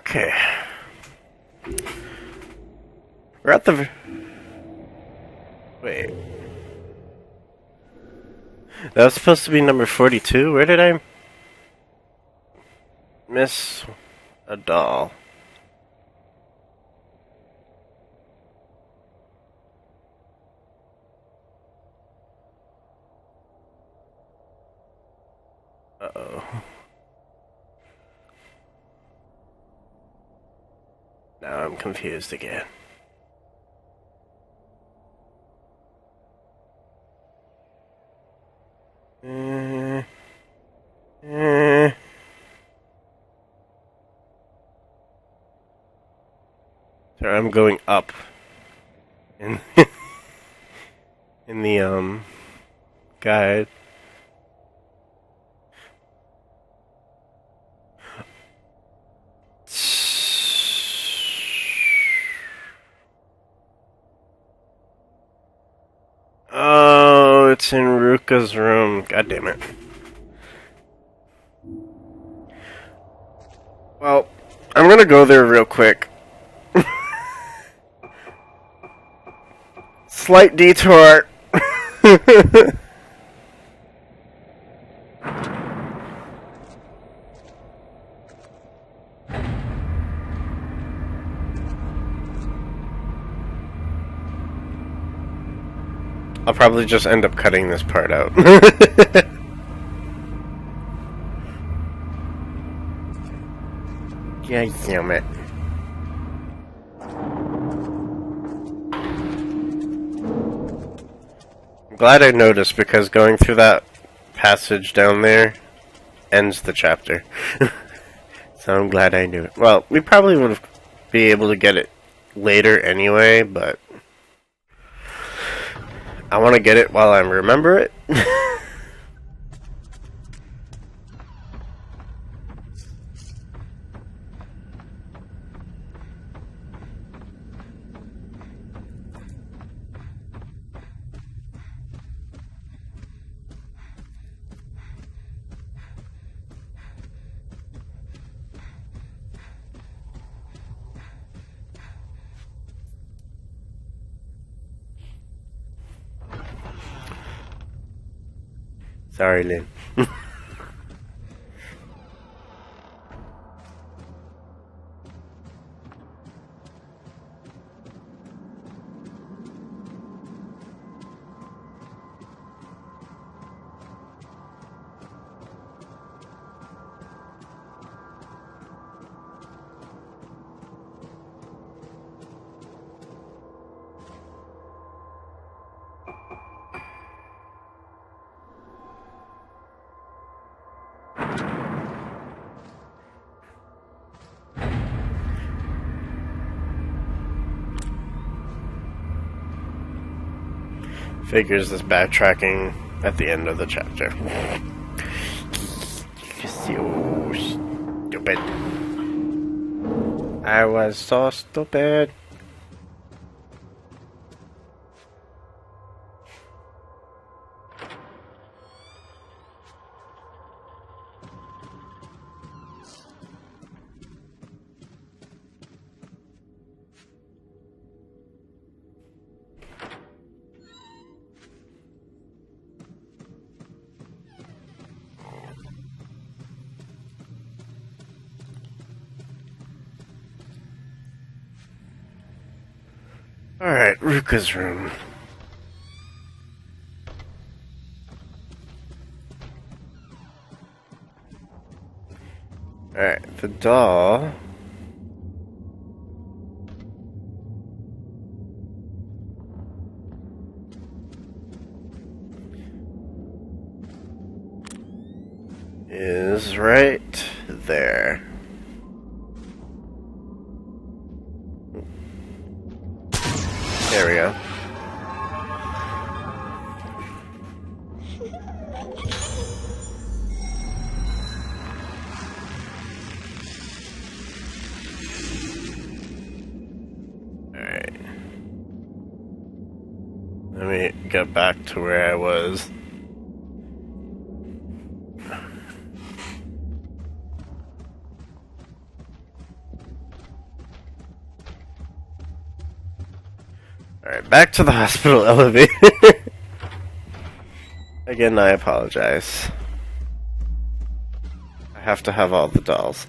Okay. We're at the... Wait. That was supposed to be number 42? Where did I... miss a doll? Uh-oh. Now I'm confused again. Sorry, I'm going up in in the guide. Oh, it's in Ruka's room. God damn it. Well, I'm gonna go there real quick. Slight detour. I'll probably just end up cutting this part out. Yeah, damn it. I'm glad I noticed, because going through that passage down there ends the chapter. So I'm glad I knew it. Well, we probably would be able to get it later anyway, but I want to get it while I remember it. Sorry, Lynn. Figures this backtracking at the end of the chapter. So stupid. I was so stupid. Alright, Ruka's room. Alright, the doll is right there. There we go. Alright. Let me get back to where I was. Alright, back to the hospital elevator. Again, I apologize. I have to have all the dolls.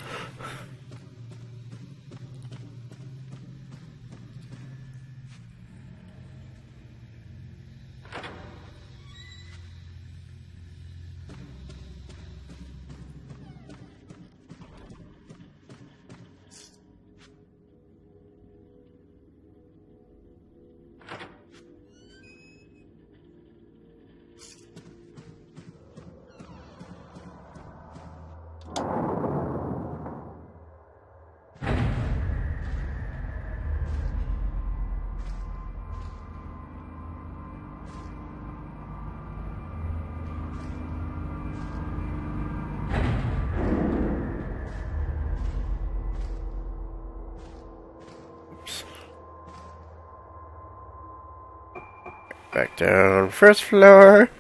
Back down, first floor.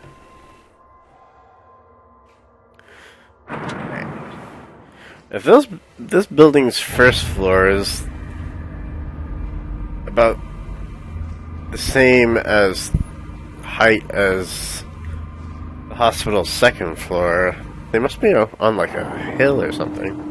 If this building's first floor is about the same as height as the hospital's second floor, they must be on like a hill or something.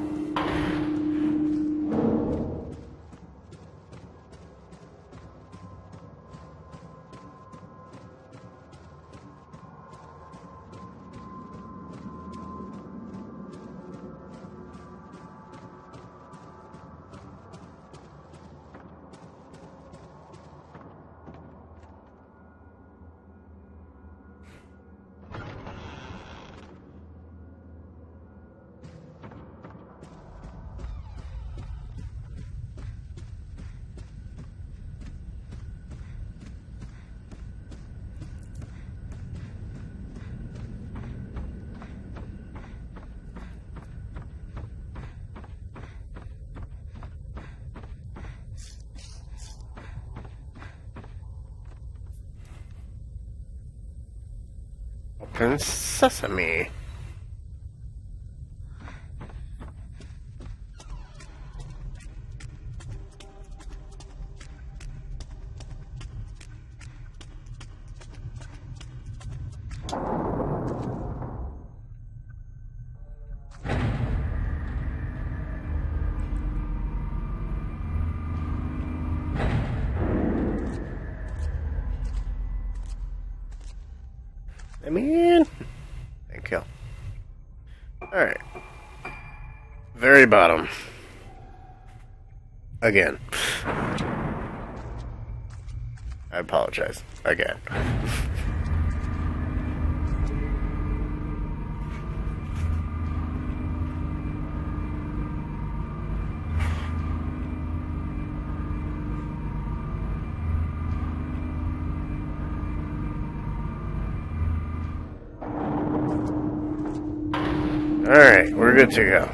Open sesame. I mean, thank you. Alright. Very bottom. Again. I apologize. Again. Alright, we're good to go.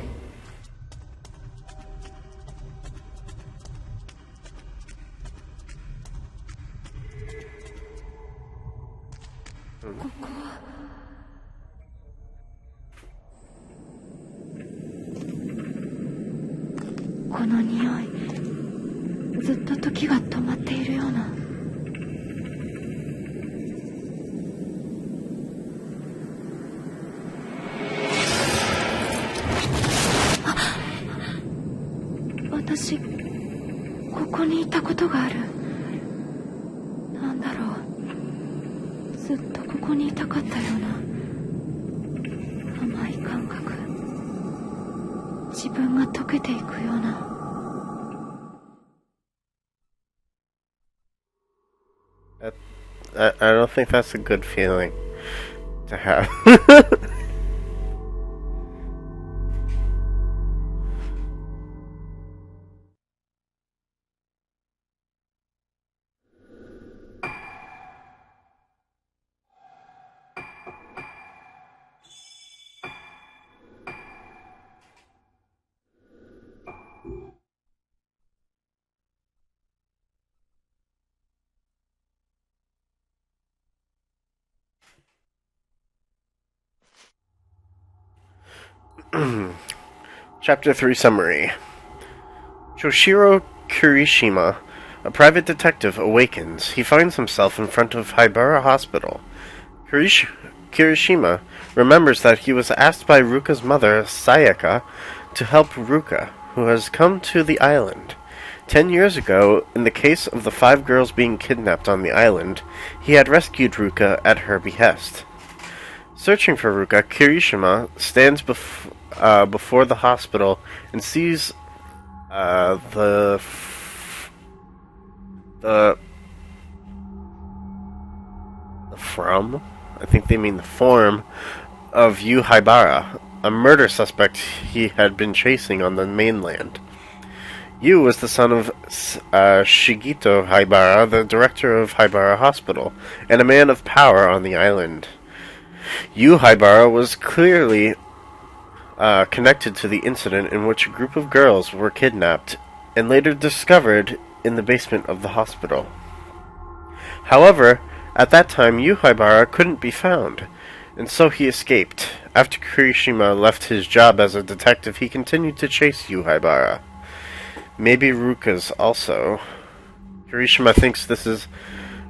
I don't think that's a good feeling to have. Chapter 3 Summary. Toshiro Kirishima A private detective awakens. He finds himself in front of Haibara Hospital. Kirishima remembers that he was asked by Ruka's mother, Sayaka, to help Ruka, who has come to the island. 10 years ago, in the case of the 5 girls being kidnapped on the island, he had rescued Ruka at her behest. Searching for Ruka, Kirishima stands before the hospital and sees the I think they mean the form of Yu Haibara, a murder suspect he had been chasing on the mainland. Yu was the son of Shigito Haibara, the director of Haibara Hospital, and a man of power on the island. Yu Haibara was clearly connected to the incident in which a group of girls were kidnapped and later discovered in the basement of the hospital. However, at that time Yu Haibara couldn't be found, and so he escaped. After Kirishima left his job as a detective, he continued to chase Yu Haibara. Maybe Ruka's also. Kirishima thinks this is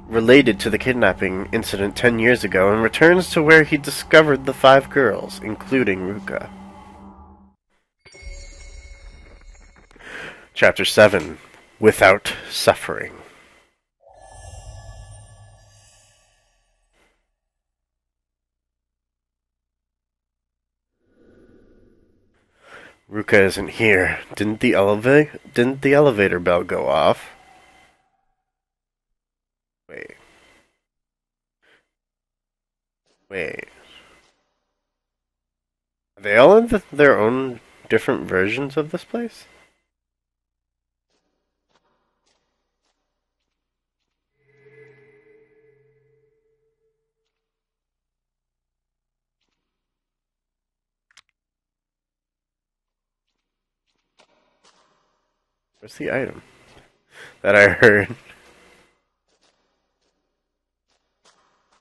related to the kidnapping incident 10 years ago and returns to where he discovered the 5 girls, including Ruka. Chapter 7. Without Suffering. Ruka isn't here. Didn't the elevator bell go off? Wait. Are they all in their own different versions of this place? Where's the item that I heard?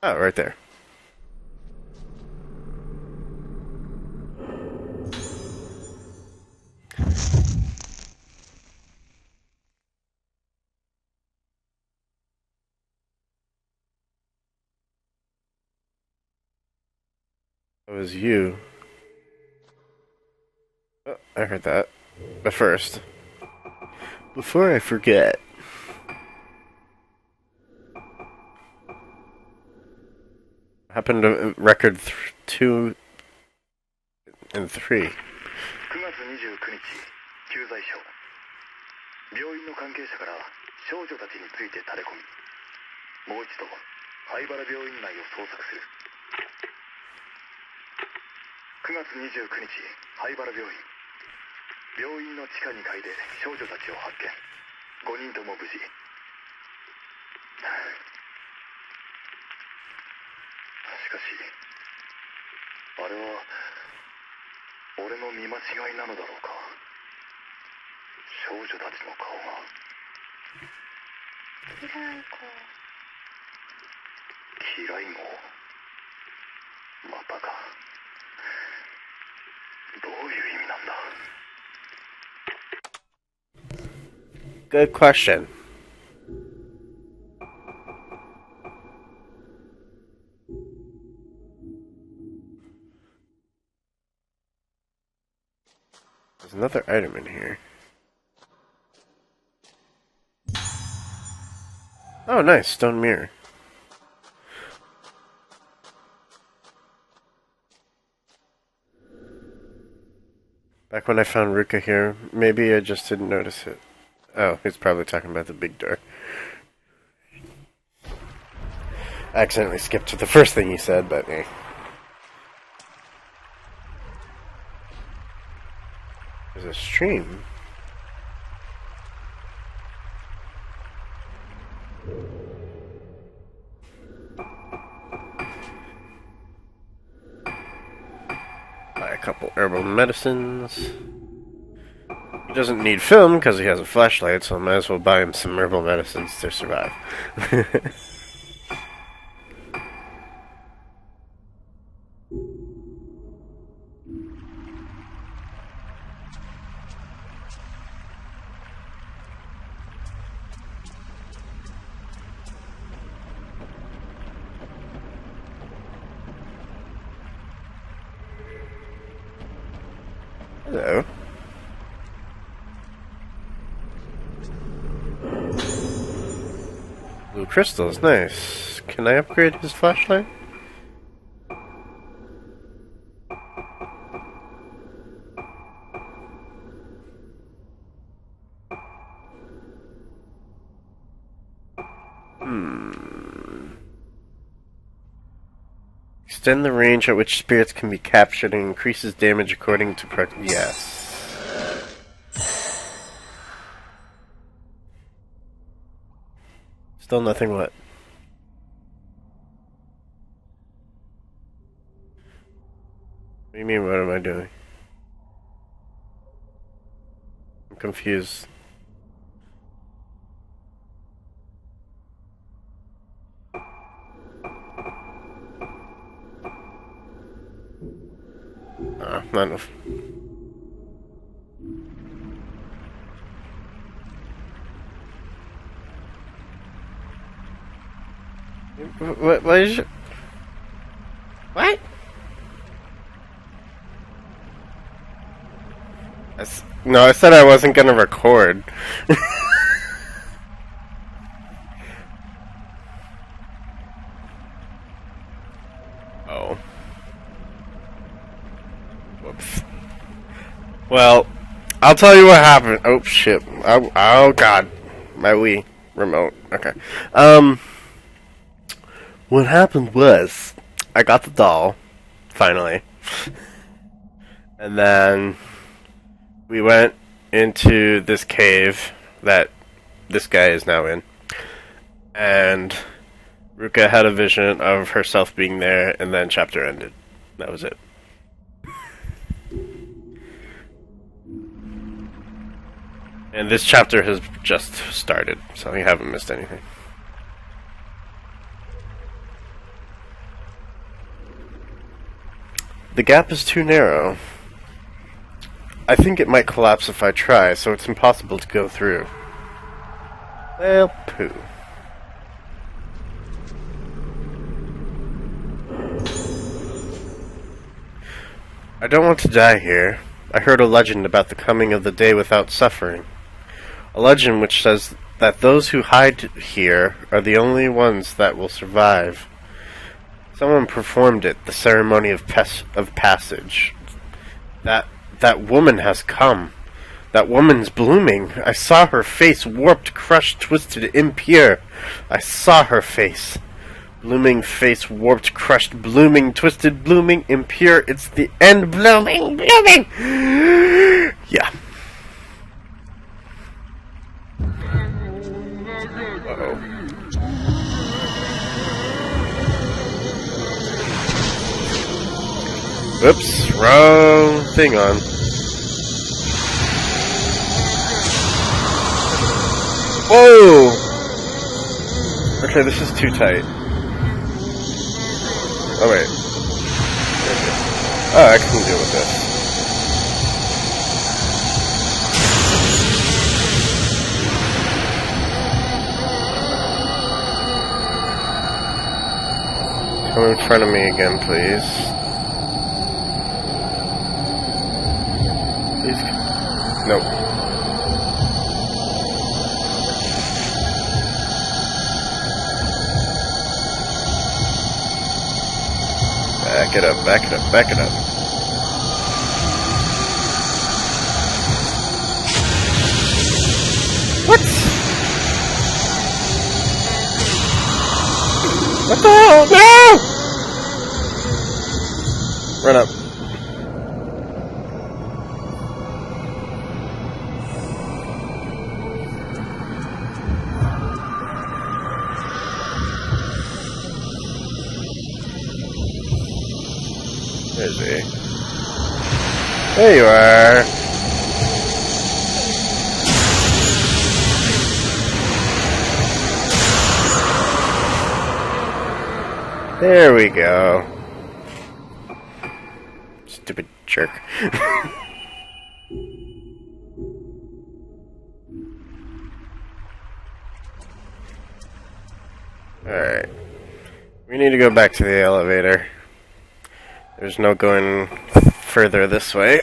Oh, right there. It was you. Oh, I heard that. But first, before I forget, what happened to record 2 and 3? 9月29日、駐在所。病院の関係者から少女たちについて垂れ込み、もう一度灰原病院内を捜索する。9月29日、灰原病院。病院の地下2階で少女たちを発見。5人とも無事。しかし、あれは俺の見間違いなのだろうか。少女たちの顔が。キライ号。キライ号。またか。どういう意味なんだ。Good question. There's another item in here. Oh, nice. Stone mirror. Back when I found Ruka here, maybe I just didn't notice it. Oh, he's probably talking about the big door. I accidentally skipped to the first thing he said, but eh. There's a stream. Buy a couple herbal medicines. He doesn't need film because he has a flashlight, so I might as well buy him some herbal medicines to survive. Hello. Blue crystals, nice. Can I upgrade his flashlight? Extend the range at which spirits can be captured and increases damage according to yes. Still nothing what? What do you mean, what am I doing? I'm confused. Not enough. What is it? What? No, I said I wasn't gonna record. Oh. Whoops. Well, I'll tell you what happened. Oh, shit. Oh God. My Wii remote. Okay. What happened was, I got the doll, finally. And then we went into this cave that this guy is now in. And Ruka had a vision of herself being there, and then chapter ended. That was it. And this chapter has just started, so you haven't missed anything. The gap is too narrow. I think it might collapse if I try, so it's impossible to go through. Well, pooh. I don't want to die here. I heard a legend about the coming of the day without suffering. A legend which says that those who hide here are the only ones that will survive. Someone performed it, the ceremony of passage. That woman has come. That woman's blooming. I saw her face, warped, crushed, twisted, impure. I saw her face. Blooming face, warped, crushed, blooming, twisted, blooming, impure. It's the end, blooming, blooming. Yeah. Uh-oh. Oops, wrong thing on. Whoa! Okay, this is too tight. Oh wait. Oh, I can deal with this. Come in front of me again, please. Please. Nope. Back it up, back it up, back it up. What? What the hell? No! Run up. Where is he? There you are. There we go. Stupid jerk. Alright. We need to go back to the elevator. There's no going further this way.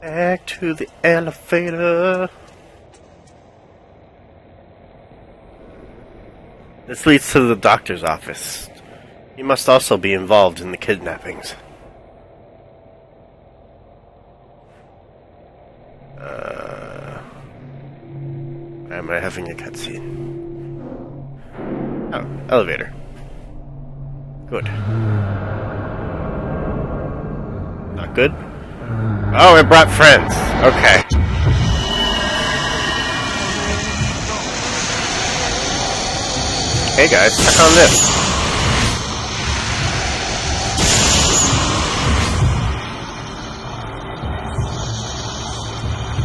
Back to the elevator. This leads to the doctor's office. He must also be involved in the kidnappings. Why am I having a cutscene? Oh, elevator. Good. Not good? Oh, it brought friends. Okay. Hey guys, check on this.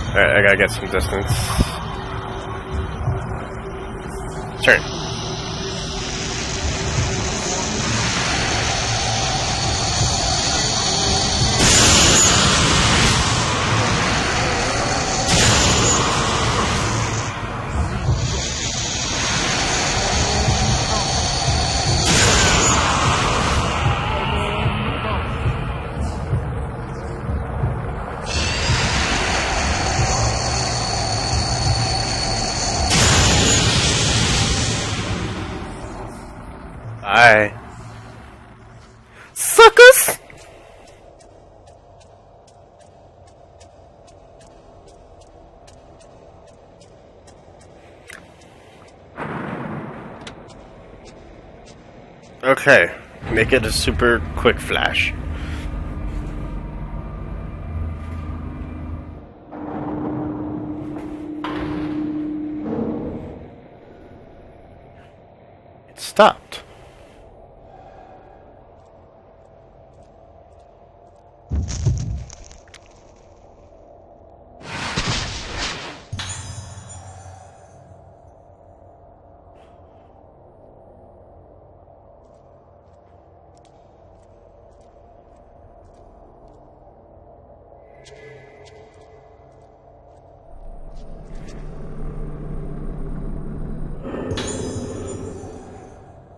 Alright, I gotta get some distance. Turn. Bye. Suckers! Okay, make it a super quick flash. It stopped.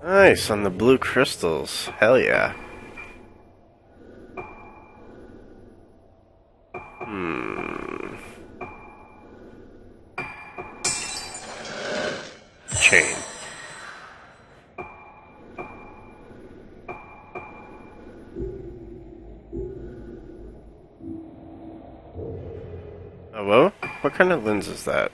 Nice, on the blue crystals. Hell yeah. Chain. Hello? What kind of lens is that?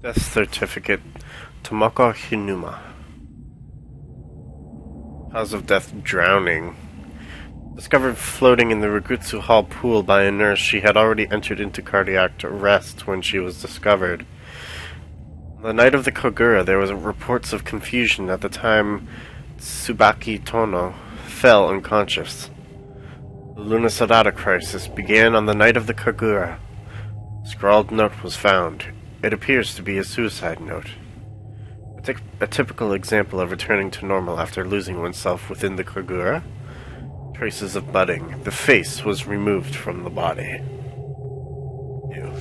Death certificate. Tomoko Hinuma. Cause of death: drowning. Discovered floating in the Ragutsu Hall pool by a nurse. She had already entered into cardiac arrest when she was discovered. The night of the Kogura, there was reports of confusion at the time Tsubaki Tono fell unconscious. The Lunasarada crisis began on the night of the Kogura. A scrawled note was found. It appears to be a suicide note. A typical example of returning to normal after losing oneself within the Kogura. Traces of budding. The face was removed from the body. Ew.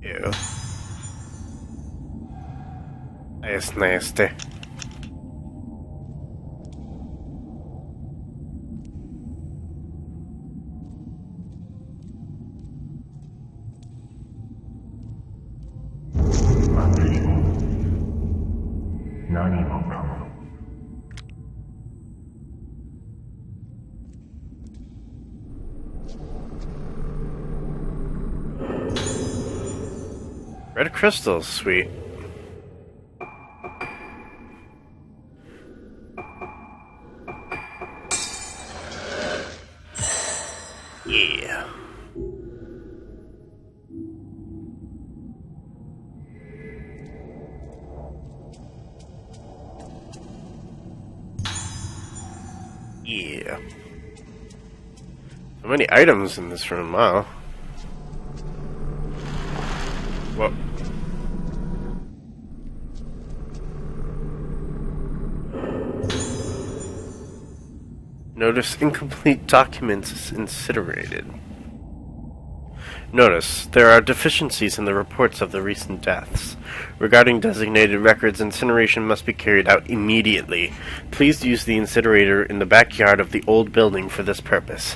Ew. That's nasty. Red crystals, sweet. Yeah. Yeah. So many items in this room, wow. Whoa. Notice incomplete documents incinerated. Notice, there are deficiencies in the reports of the recent deaths. Regarding designated records, incineration must be carried out immediately. Please use the incinerator in the backyard of the old building for this purpose.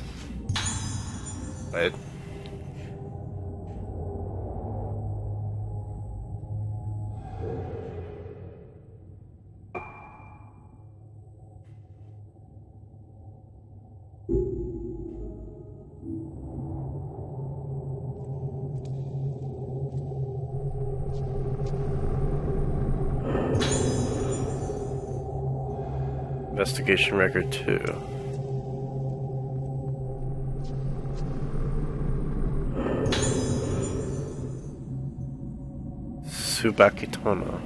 What? Investigation record 2. Subakitono.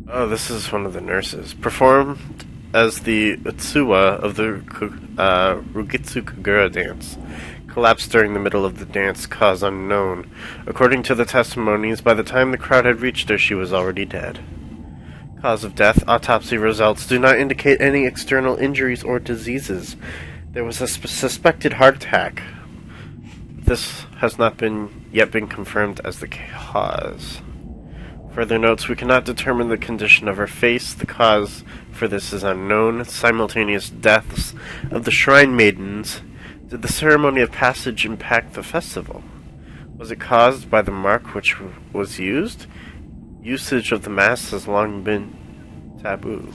Oh, this is one of the nurses. Performed as the Utsuwa of the Rugitsu Kagura dance. Collapsed during the middle of the dance, cause unknown. According to the testimonies, by the time the crowd had reached her, she was already dead. Cause of death, autopsy results do not indicate any external injuries or diseases. There was a suspected heart attack. This has not yet been confirmed as the cause. Further notes, we cannot determine the condition of her face. The cause for this is unknown. Simultaneous deaths of the shrine maidens. Did the ceremony of passage impact the festival? Was it caused by the mark which was used? Usage of the mask has long been taboo.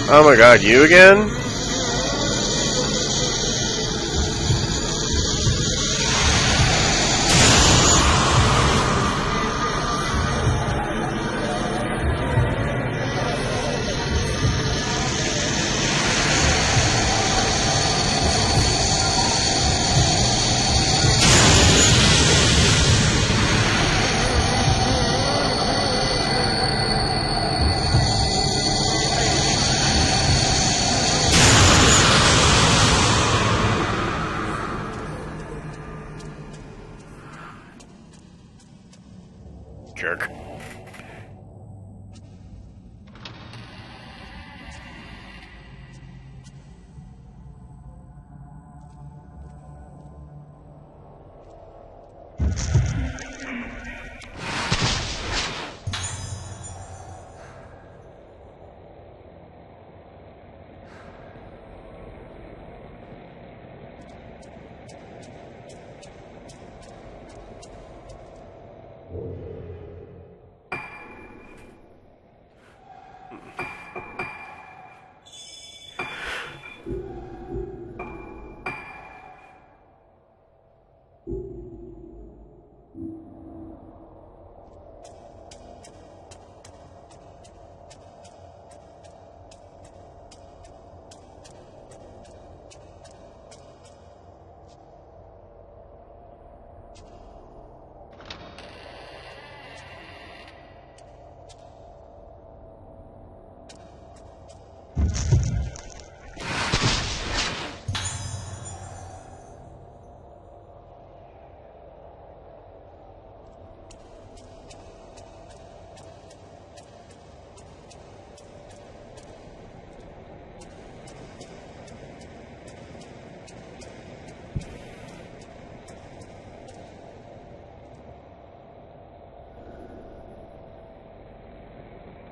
Oh my god, you again? Jerk.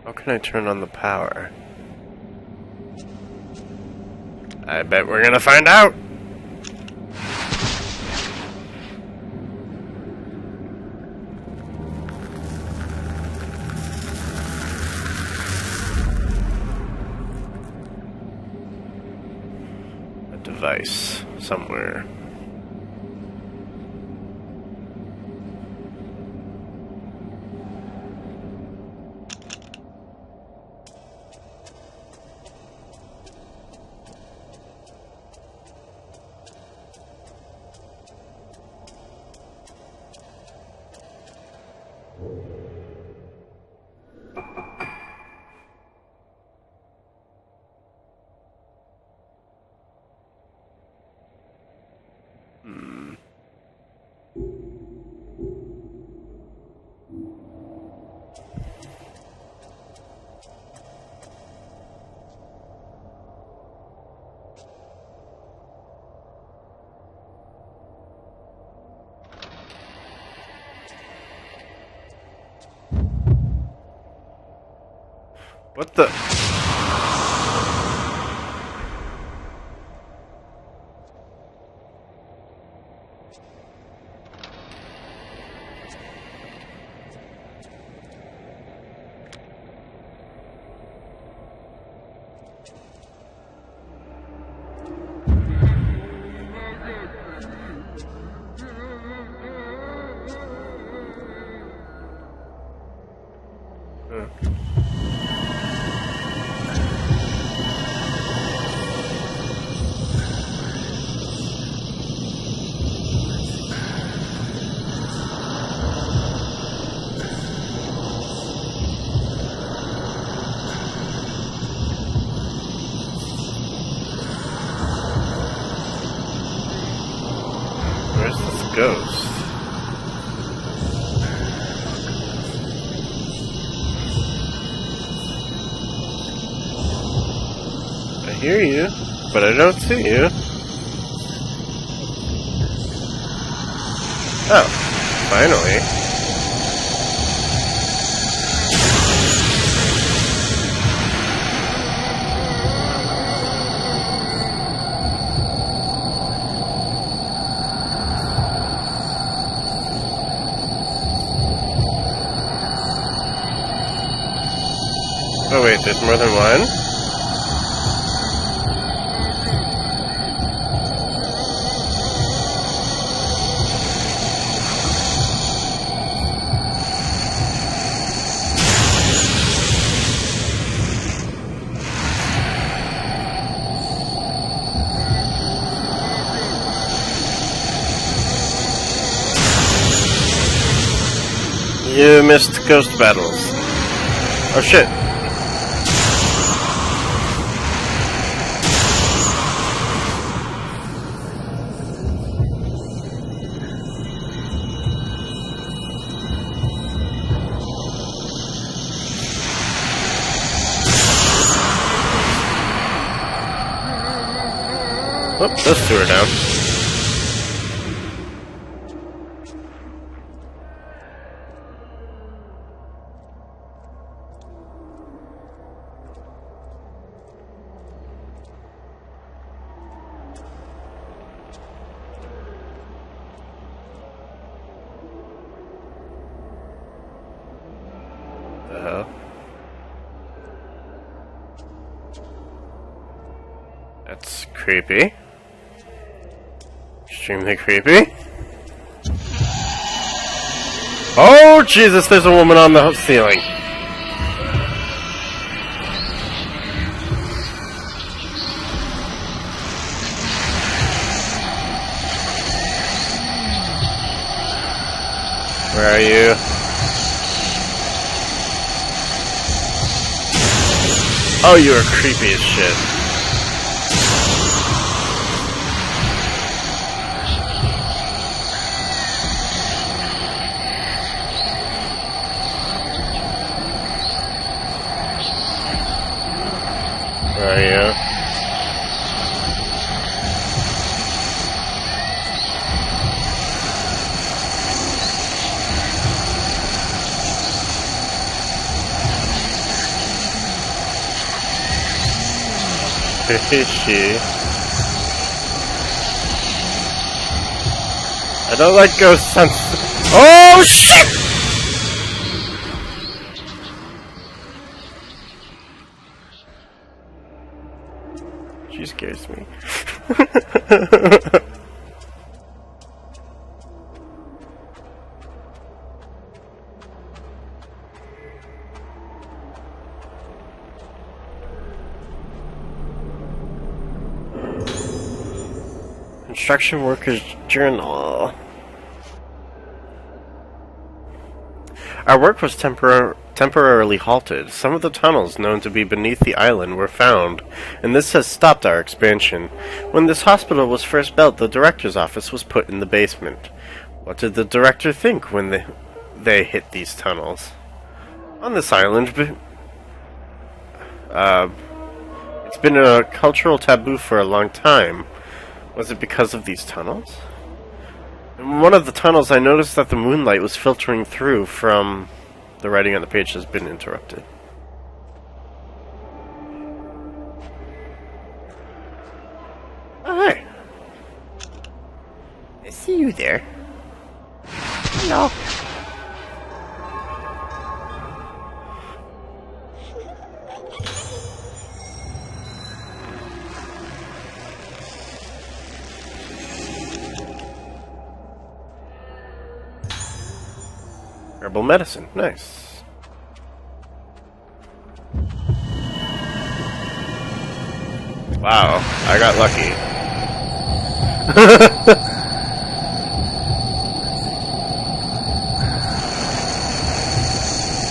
How can I turn on the power? I bet we're gonna find out! A device somewhere. What the? Where's this ghost? I hear you, but I don't see you. Oh, finally. Oh wait, there's more than one? You missed ghost battles. Oh shit. Oh, those two are down. The hell? That's creepy. Extremely creepy. Oh, Jesus, there's a woman on the ceiling. Where are you? Oh, you are creepy as shit. Where are you? Is she? I don't like ghost hunts. Oh shit! She scares me. Construction workers' journal. Our work was temporarily halted. Some of the tunnels known to be beneath the island were found, and this has stopped our expansion. When this hospital was first built, the director's office was put in the basement. What did the director think when they hit these tunnels? On this island, it's been a cultural taboo for a long time. Was it because of these tunnels? In one of the tunnels, I noticed that the moonlight was filtering through from... The writing on the page has been interrupted. Oh, hi. I see you there. Hello. Herbal medicine, nice. Wow, I got lucky.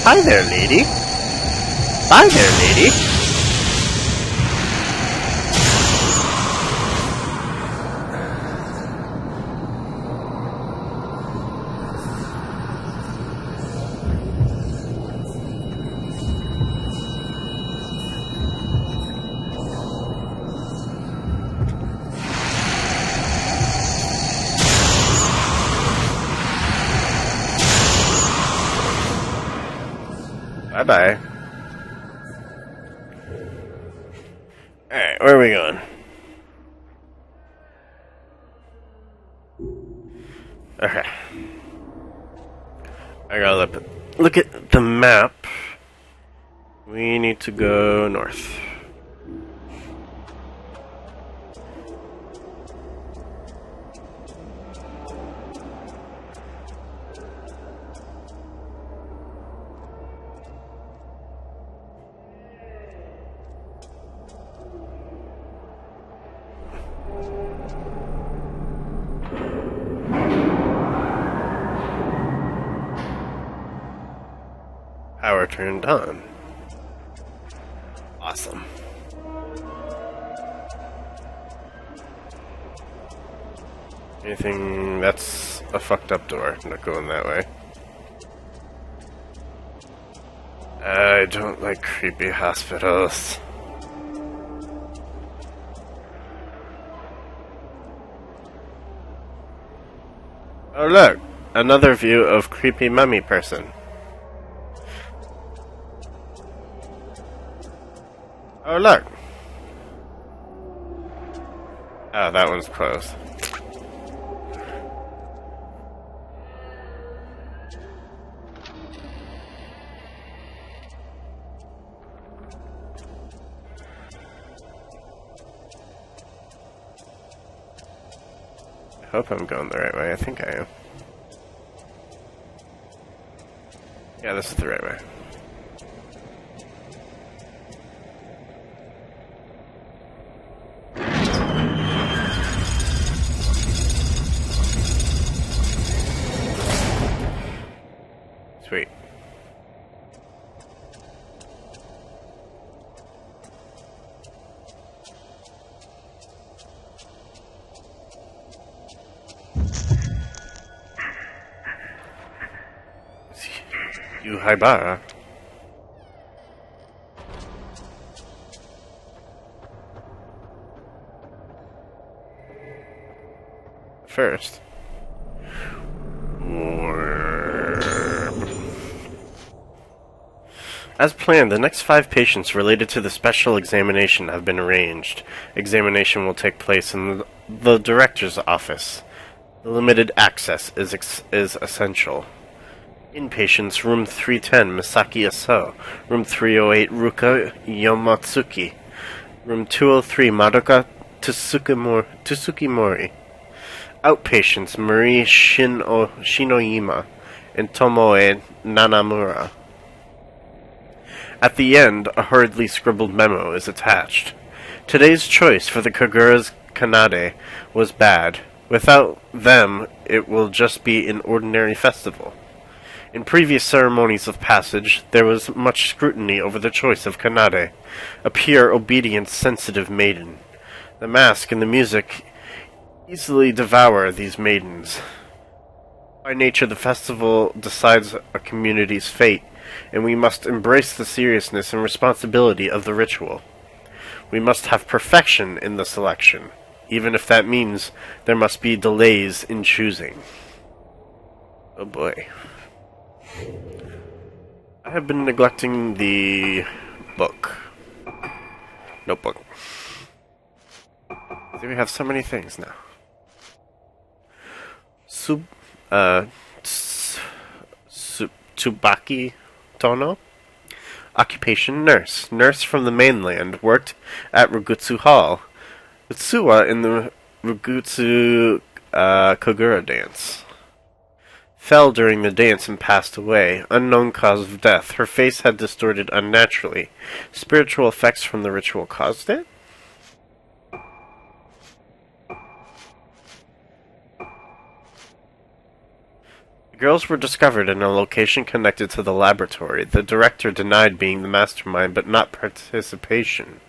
Hi there, lady. Hi there, lady. Bye-bye. Alright, where are we going? Okay. I gotta look at the map. We need to go north. Power turned on. Awesome. Anything that's a fucked up door. I'm not going that way. I don't like creepy hospitals. Oh look! Another view of creepy mummy person. Oh, look! Oh, that one's closed. I hope I'm going the right way. I think I am. Yeah, this is the right way. Sweet. You Haibara. First. As planned, the next 5 patients related to the special examination have been arranged. Examination will take place in the director's office. The limited access is essential. Inpatients, room 310, Misaki Aso. Room 308, Ruka Yomotsuki. Room 203, Madoka Tsukimori. Outpatients, Marie Shinoyama and Tomoe Nanamura. At the end, a hurriedly scribbled memo is attached. Today's choice for the Kagura's Kanade was bad. Without them, it will just be an ordinary festival. In previous ceremonies of passage, there was much scrutiny over the choice of Kanade, a pure, obedient, sensitive maiden. The mask and the music easily devour these maidens. By nature, the festival decides a community's fate, and we must embrace the seriousness and responsibility of the ritual. We must have perfection in the selection, even if that means there must be delays in choosing. Oh boy. I have been neglecting the book. Notebook. See, we have so many things now. Tsubaki Tono? Occupation nurse. Nurse from the mainland, worked at Rugutsu Hall. Utsuwa in the Rugutsu Kogura dance. Fell during the dance and passed away. Unknown cause of death. Her face had distorted unnaturally. Spiritual effects from the ritual caused it? The girls were discovered in a location connected to the laboratory. The director denied being the mastermind, but not participation.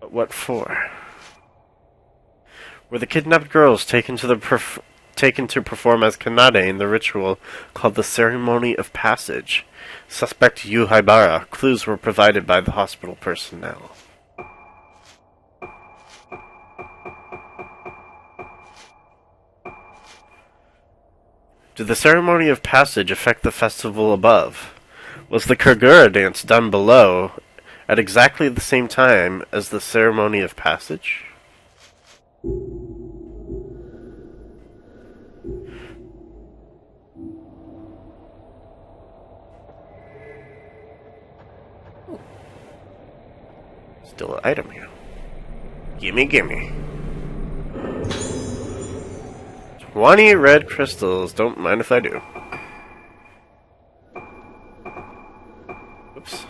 But what for? Were the kidnapped girls taken to perform as Kanade in the ritual called the Ceremony of Passage? Suspect Yu Haibara. Clues were provided by the hospital personnel. Did the Ceremony of Passage affect the festival above? Was the Kagura dance done below at exactly the same time as the Ceremony of Passage? Still an item here. Gimme, gimme. 20 red crystals. Don't mind if I do. Oops.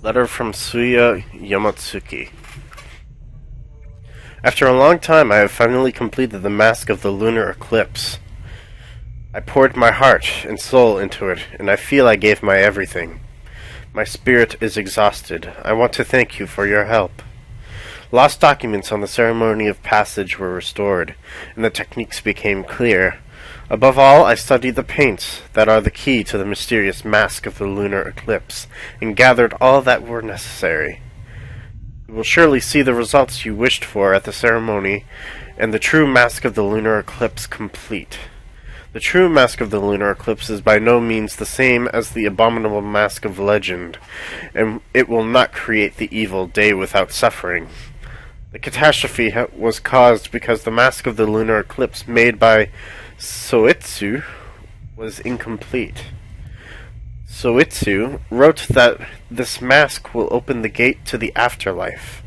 Letter from Suya Yamotsuki. After a long time, I have finally completed the mask of the lunar eclipse. I poured my heart and soul into it, and I feel I gave my everything. My spirit is exhausted. I want to thank you for your help. Lost documents on the Ceremony of Passage were restored, and the techniques became clear. Above all, I studied the paints that are the key to the mysterious mask of the lunar eclipse, and gathered all that were necessary. You will surely see the results you wished for at the ceremony, and the true mask of the lunar eclipse complete. The true mask of the lunar eclipse is by no means the same as the abominable mask of legend, and it will not create the evil day without suffering. The catastrophe was caused because the mask of the lunar eclipse made by Soitsu was incomplete. Soitsu wrote that this mask will open the gate to the afterlife.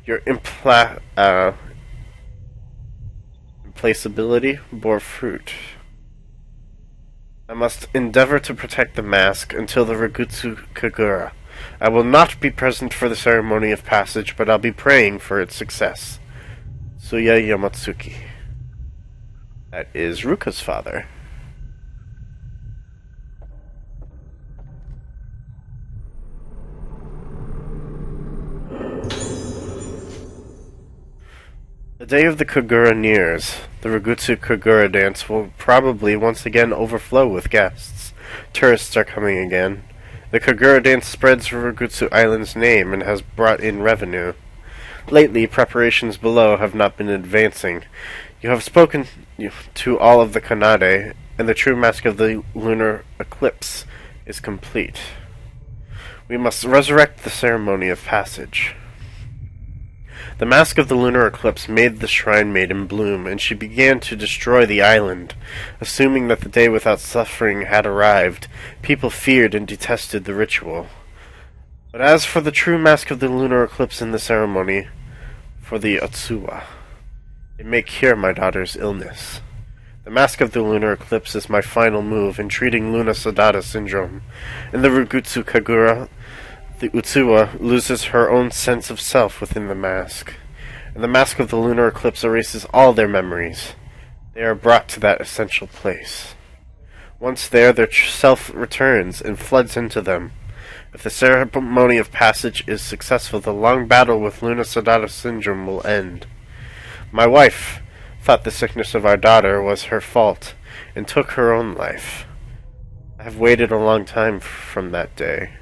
Your implacability bore fruit. I must endeavor to protect the mask until the Ragutsu Kagura. I will not be present for the ceremony of passage, but I'll be praying for its success. Suya Yamatsuki. That is Ruka's father. The day of the Kagura nears. The Ragutsu Kagura dance will probably once again overflow with guests. Tourists are coming again. The Kagura dance spreads Ragutsu Island's name and has brought in revenue. Lately, preparations below have not been advancing. You have spoken to all of the Kanade, and the true mask of the lunar eclipse is complete. We must resurrect the ceremony of passage. The mask of the lunar eclipse made the shrine maiden bloom, and she began to destroy the island. Assuming that the day without suffering had arrived, people feared and detested the ritual. But as for the true mask of the lunar eclipse in the ceremony, for the Otsuwa, it may cure my daughter's illness. The mask of the lunar eclipse is my final move in treating Luna Sadata syndrome. In the Ragutsu Kagura, the Utsuwa loses her own sense of self within the mask, and the mask of the lunar eclipse erases all their memories. They are brought to that essential place. Once there, their self returns and floods into them. If the ceremony of passage is successful, the long battle with Luna Sadata syndrome will end. My wife thought the sickness of our daughter was her fault, and took her own life. I have waited a long time from that day.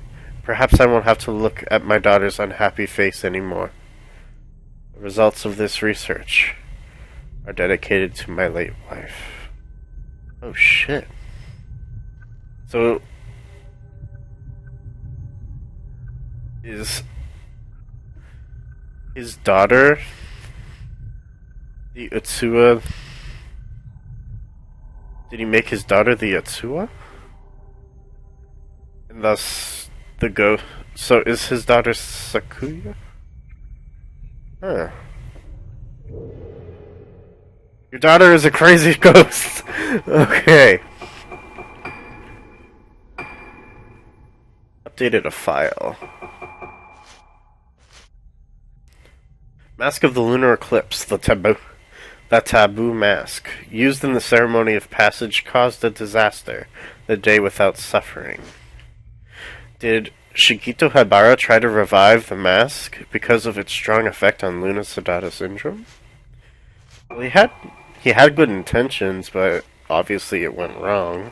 Perhaps I won't have to look at my daughter's unhappy face anymore. The results of this research are dedicated to my late wife. Oh shit. So, is his daughter the Utsuwa? Did he make his daughter the Utsuwa? And thus the ghost. So is his daughter Sakuya? Huh. Your daughter is a crazy ghost. Okay. Updated a file. Mask of the lunar eclipse, the taboo mask, used in the ceremony of passage, caused a disaster, the day without suffering. Did Shigito Habara try to revive the mask because of its strong effect on Luna Sadata syndrome? Well, he had good intentions, but obviously it went wrong.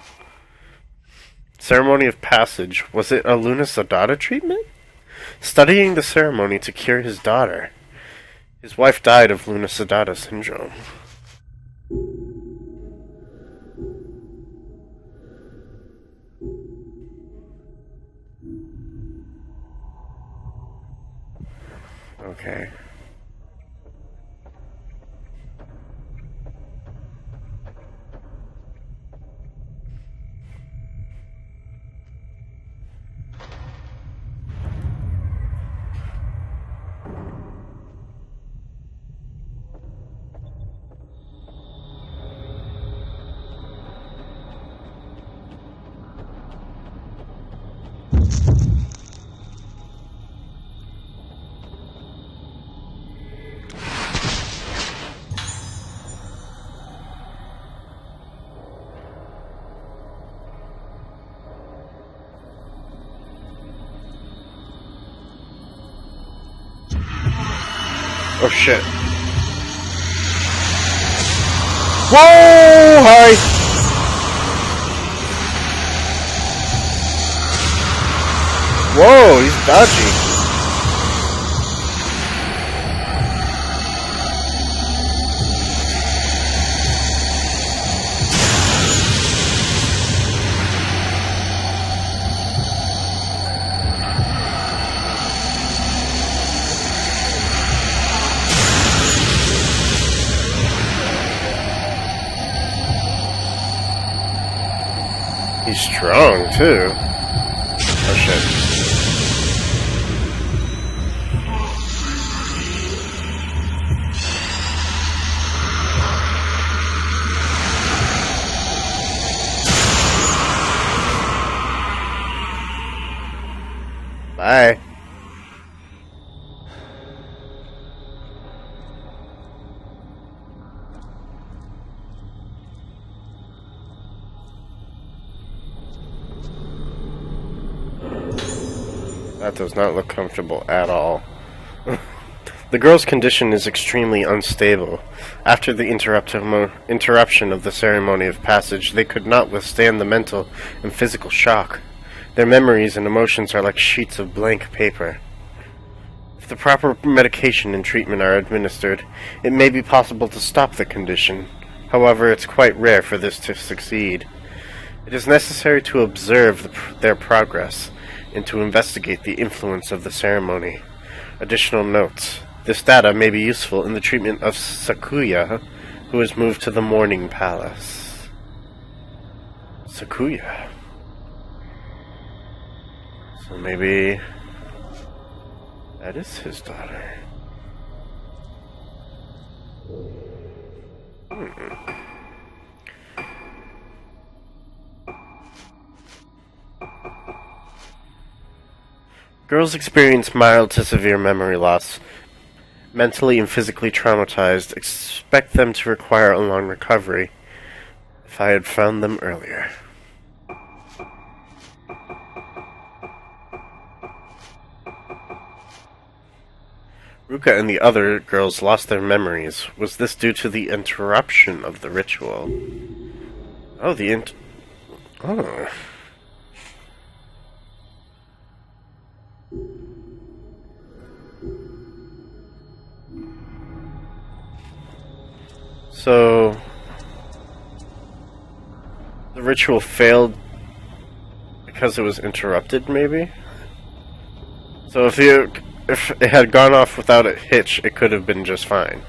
Ceremony of passage, was it a Luna Sadata treatment? Studying the ceremony to cure his daughter. His wife died of Luna Sadata syndrome. Okay. Oh shit. Whoa! Hi! Whoa, he's dodgy. He's strong, too. Oh, shit. Bye. That does not look comfortable at all. The girl's condition is extremely unstable. After the interruption of the ceremony of passage, they could not withstand the mental and physical shock. Their memories and emotions are like sheets of blank paper. If the proper medication and treatment are administered, it may be possible to stop the condition. However, it's quite rare for this to succeed. It is necessary to observe their progress and to investigate the influence of the ceremony. Additional notes. This data may be useful in the treatment of Sakuya, who is moved to the Mourning Palace. Sakuya. So maybe that is his daughter. Girls experience mild to severe memory loss. Mentally and physically traumatized, expect them to require a long recovery. If I had found them earlier. Ruka and the other girls lost their memories. Was this due to the interruption of the ritual? Oh, Oh. So, the ritual failed because it was interrupted, maybe? So if it had gone off without a hitch, it could have been just fine.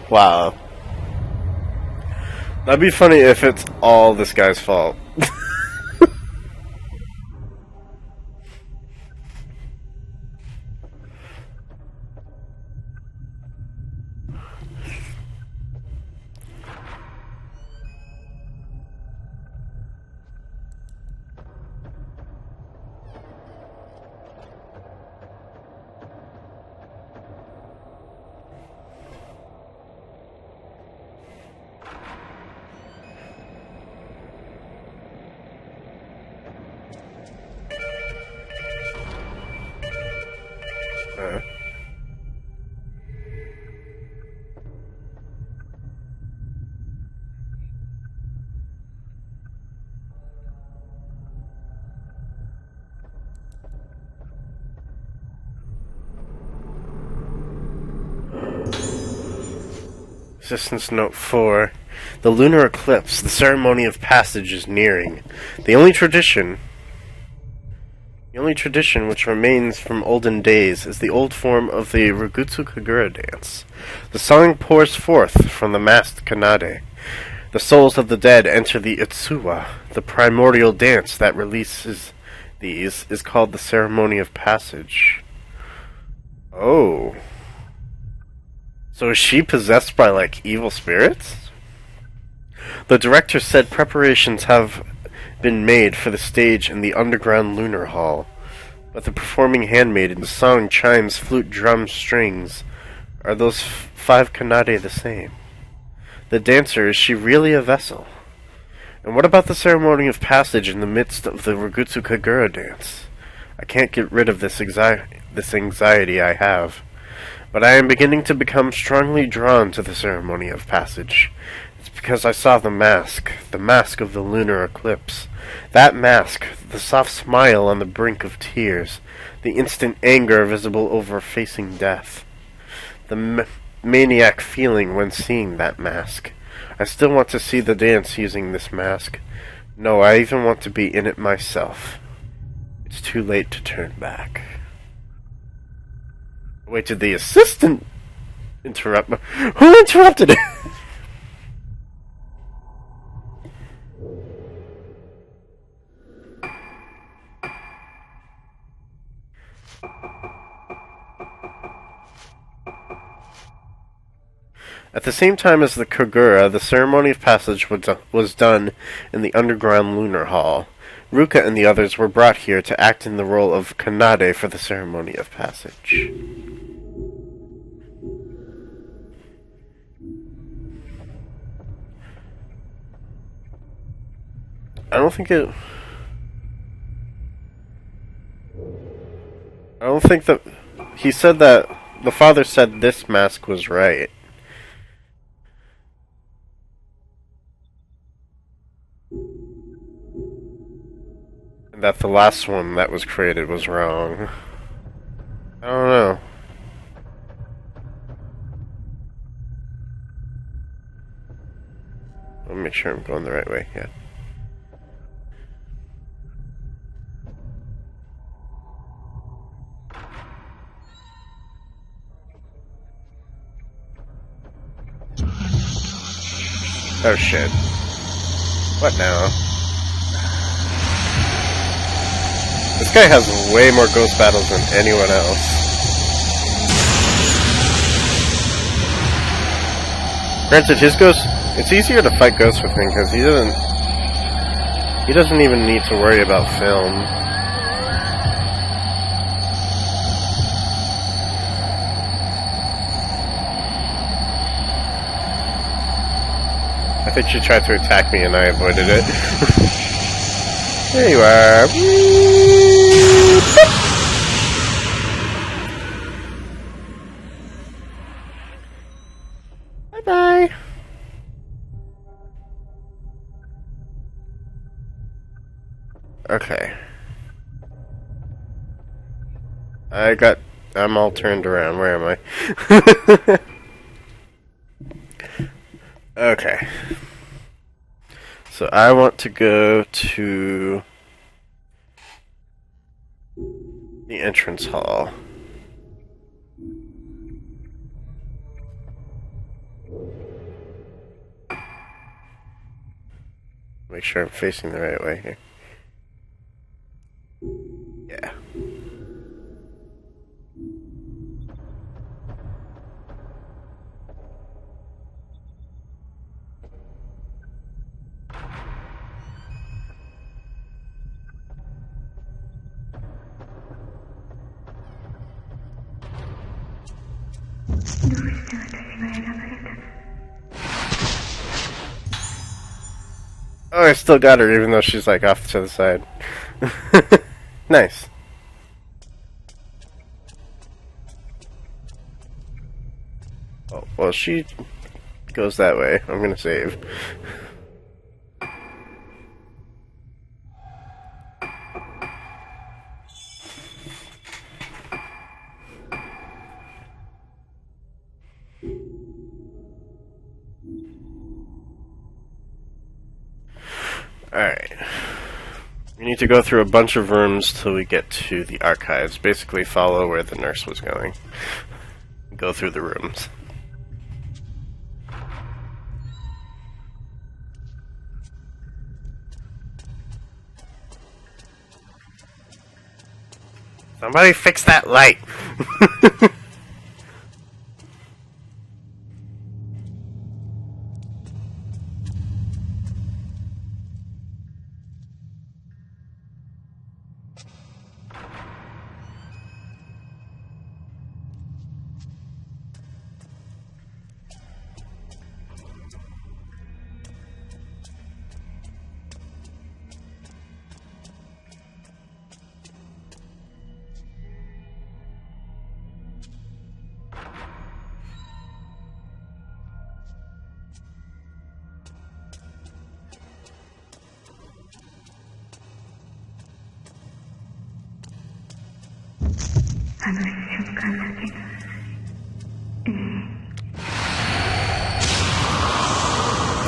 Wow. That'd be funny if it's all this guy's fault. Assistance Note 4. The lunar eclipse. The ceremony of passage is nearing. The only tradition which remains from olden days is the old form of the Rugutsu Kagura dance. The song pours forth from the masked Kanade. The souls of the dead enter the Itsuwa. The primordial dance that releases these is called the ceremony of passage. Oh. So is she possessed by, like, evil spirits? The director said preparations have been made for the stage in the underground lunar hall. But the performing handmaiden, song, chimes, flute, drums, strings. Are those 5 Kanade the same? The dancer, is she really a vessel? And what about the ceremony of passage in the midst of the Rugutsu Kagura dance? I can't get rid of this anxiety I have. But I am beginning to become strongly drawn to the ceremony of passage. It's because I saw the mask of the lunar eclipse. That mask, the soft smile on the brink of tears, the instant anger visible over facing death. The maniac feeling when seeing that mask. I still want to see the dance using this mask. No, I even want to be in it myself. It's too late to turn back. Wait, did the assistant interrupt me? Who interrupted it? At the same time as the Kagura, the ceremony of passage was done in the underground lunar hall. Ruka and the others were brought here to act in the role of Kanade for the ceremony of passage. I don't think that... He said that... The father said this mask was right. And that the last one that was created was wrong. I don't know. Let me make sure I'm going the right way, yeah. Oh shit. What now? This guy has way more ghost battles than anyone else. Granted, his ghost... It's easier to fight ghosts with him because he doesn't even need to worry about film. I think she tried to attack me and I avoided it. There you are. Bye-bye. Okay. I'm all turned around. Where am I? Okay. So I want to go to the entrance hall. Make sure I'm facing the right way here. Yeah. Oh, I still got her, even though she's like off to the side. Nice. Oh, well, she goes that way. I'm gonna save. Alright. We need to go through a bunch of rooms till we get to the archives. Basically follow where the nurse was going. Go through the rooms. Somebody fix that light!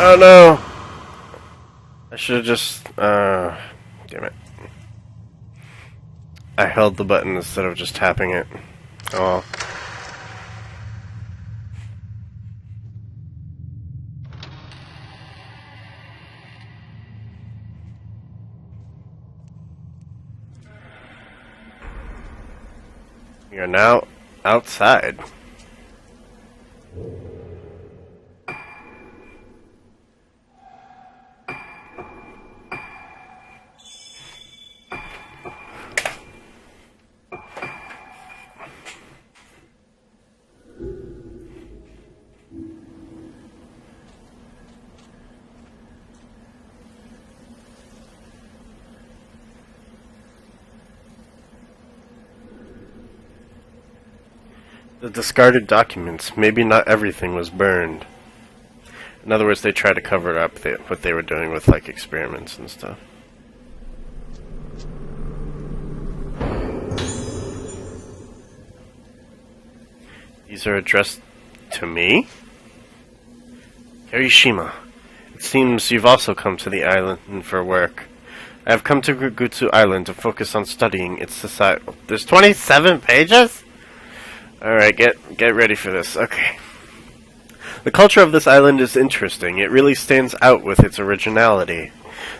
Oh no! I should have just... damn it. I held the button instead of just tapping it. Oh well. We are now outside. The discarded documents. Maybe not everything was burned. In other words, they tried to cover up what they were doing with, like, experiments and stuff. These are addressed to me? Kirishima, it seems you've also come to the island for work. I have come to Gugutsu Island to focus on studying its society. There's 27 pages? Alright, get ready for this. Okay. The culture of this island is interesting. It really stands out with its originality.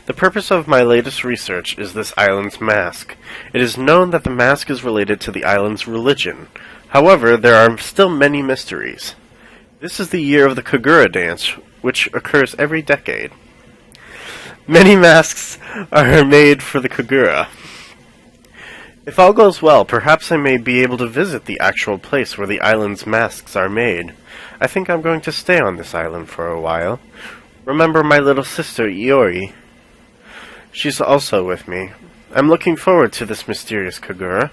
The purpose of my latest research is this island's mask. It is known that the mask is related to the island's religion. However, there are still many mysteries. This is the year of the Kagura dance, which occurs every decade. Many masks are made for the Kagura. If all goes well, perhaps I may be able to visit the actual place where the island's masks are made. I think I'm going to stay on this island for a while. Remember my little sister, Iori? She's also with me. I'm looking forward to this mysterious Kagura.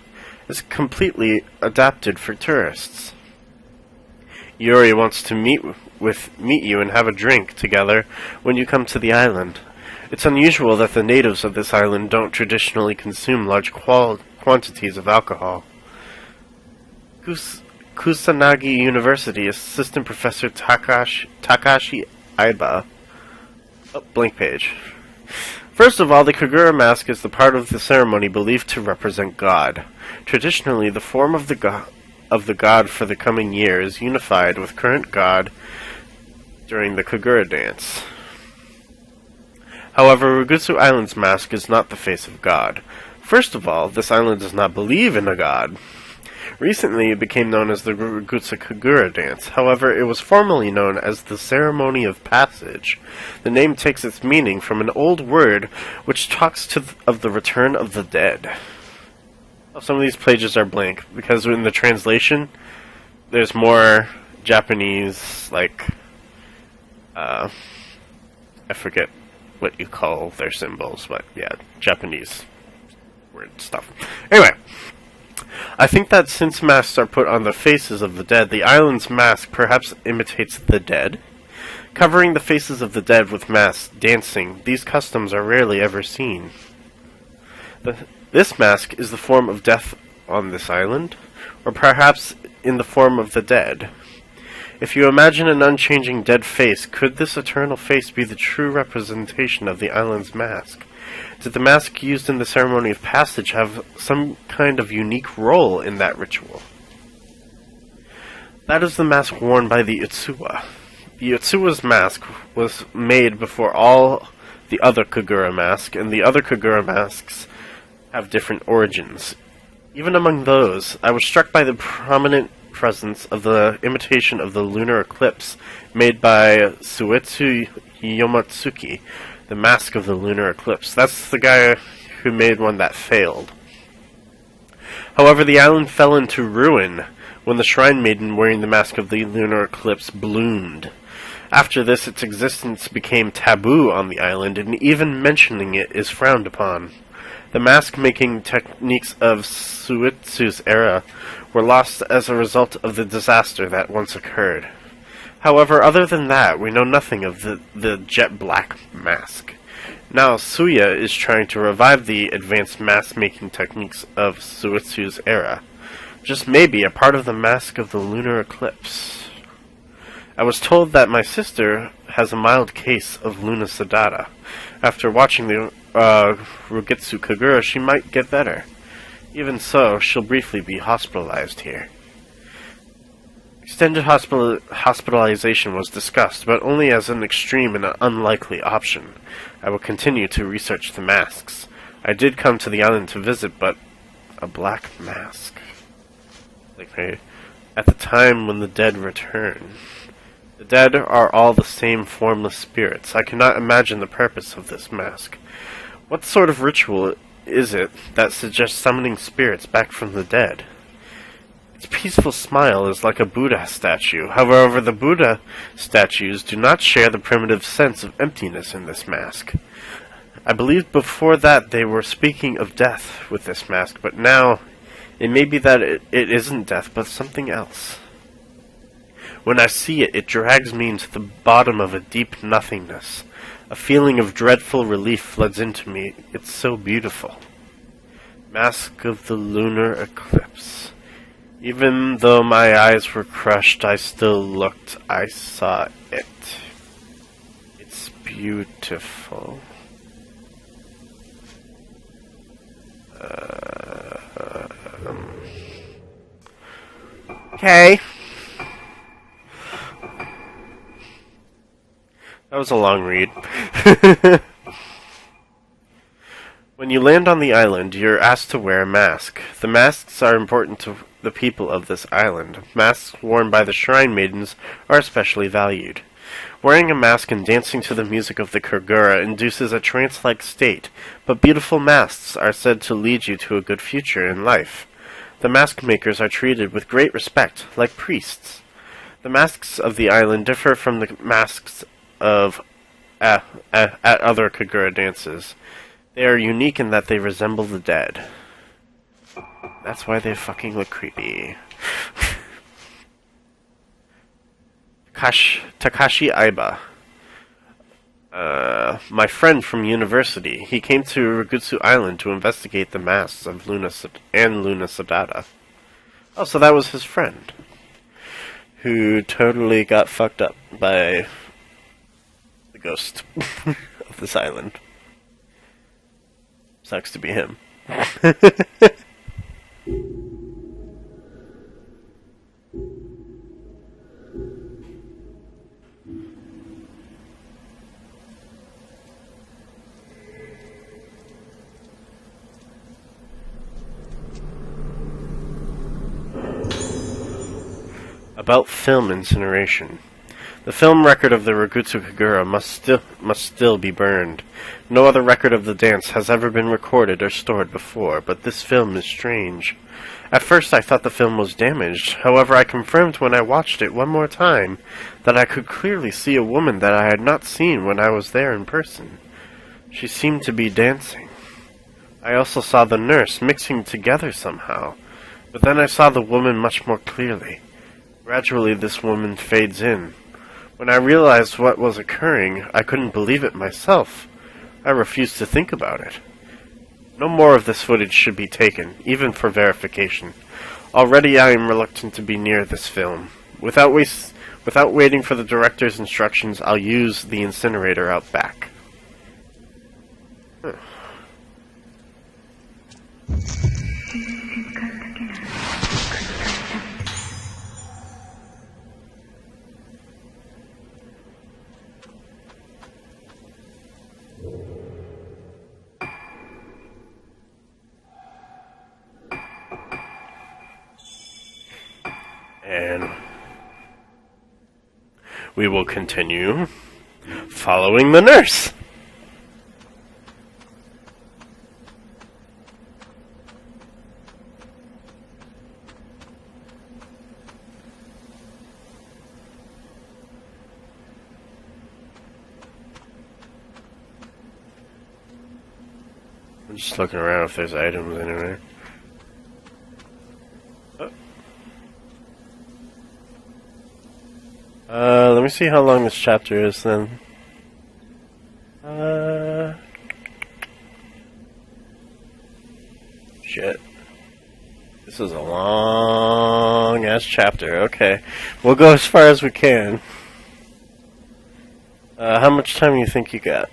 It's completely adapted for tourists. Iori wants to meet you and have a drink together when you come to the island. It's unusual that the natives of this island don't traditionally consume large quantities of alcohol. Kusanagi University Assistant Professor Takashi Aiba. Oh, blank page. First of all, the Kagura mask is the part of the ceremony believed to represent God. Traditionally, the form of the god for the coming year is unified with current god during the Kagura dance. However, Rugutsu Island's mask is not the face of God. First of all, this island does not believe in a god. Recently, it became known as the Rugutsu Kagura dance. However, it was formerly known as the Ceremony of Passage. The name takes its meaning from an old word which talks of the return of the dead. Some of these pages are blank, because in the translation, there's more Japanese, like, I forget what you call their symbols, but yeah, Japanese word stuff. Anyway, I think that since masks are put on the faces of the dead, the island's mask perhaps imitates the dead. Covering the faces of the dead with masks, dancing, these customs are rarely ever seen. This mask is the form of death on this island, or perhaps in the form of the dead. If you imagine an unchanging dead face, could this eternal face be the true representation of the island's mask? Did the mask used in the ceremony of passage have some kind of unique role in that ritual? That is the mask worn by the Utsuwa. The Utsuwa's mask was made before all the other Kagura masks, and the other Kagura masks have different origins. Even among those, I was struck by the prominent presence of the imitation of the lunar eclipse made by Suetsu Yomatsuki, the mask of the lunar eclipse. That's the guy who made one that failed. However, the island fell into ruin when the shrine maiden wearing the mask of the lunar eclipse bloomed. After this, its existence became taboo on the island, and even mentioning it is frowned upon. The mask-making techniques of Suetsu's era were lost as a result of the disaster that once occurred. However, other than that, we know nothing of the jet black mask. Now, Suya is trying to revive the advanced mask-making techniques of Suetsu's era. Just maybe a part of the mask of the lunar eclipse. I was told that my sister has a mild case of lunacidata. After watching the Rugutsu Kagura, she might get better. Even so, she'll briefly be hospitalized here. Extended hospitalization was discussed, but only as an extreme and unlikely option. I will continue to research the masks. I did come to the island to visit, but a black mask. At the time when the dead return. The dead are all the same formless spirits. I cannot imagine the purpose of this mask. What sort of ritual is it that suggests summoning spirits back from the dead? Its peaceful smile is like a Buddha statue. However, the Buddha statues do not share the primitive sense of emptiness in this mask. I believed before that they were speaking of death with this mask, but now It may be that it isn't death, but something else. When I see it, it drags me into the bottom of a deep nothingness. A feeling of dreadful relief floods into me. It's so beautiful. Mask of the lunar eclipse. Even though my eyes were crushed, I still looked. I saw it. It's beautiful. Okay. That was a long read. When you land on the island, you're asked to wear a mask. The masks are important to the people of this island. Masks worn by the shrine maidens are especially valued. Wearing a mask and dancing to the music of the Kagura induces a trance-like state, but beautiful masks are said to lead you to a good future in life. The mask makers are treated with great respect, like priests. The masks of the island differ from the masks of at other Kagura dances. They are unique in that they resemble the dead. That's why they fucking look creepy. Takashi Aiba. My friend from university. He came to Ragutsu Island to investigate the masks of Luna Sadata. Oh, so that was his friend. Who totally got fucked up by the ghost of this island. Sucks to be him. About film incineration. The film record of the Ragutsu Kagura must still be burned. No other record of the dance has ever been recorded or stored before, but this film is strange. At first I thought the film was damaged. However, I confirmed when I watched it one more time that I could clearly see a woman that I had not seen when I was there in person. She seemed to be dancing. I also saw the nurse mixing together somehow, but then I saw the woman much more clearly. Gradually this woman fades in. When I realized what was occurring, I couldn't believe it myself. I refused to think about it. No more of this footage should be taken, even for verification. Already I am reluctant to be near this film. Without waiting for the director's instructions, I'll use the incinerator out back. And we will continue following the nurse. I'm just looking around if there's items anywhere. Let me see how long this chapter is then. Shit. This is a long ass chapter. Okay. We'll go as far as we can. How much time do you think you got?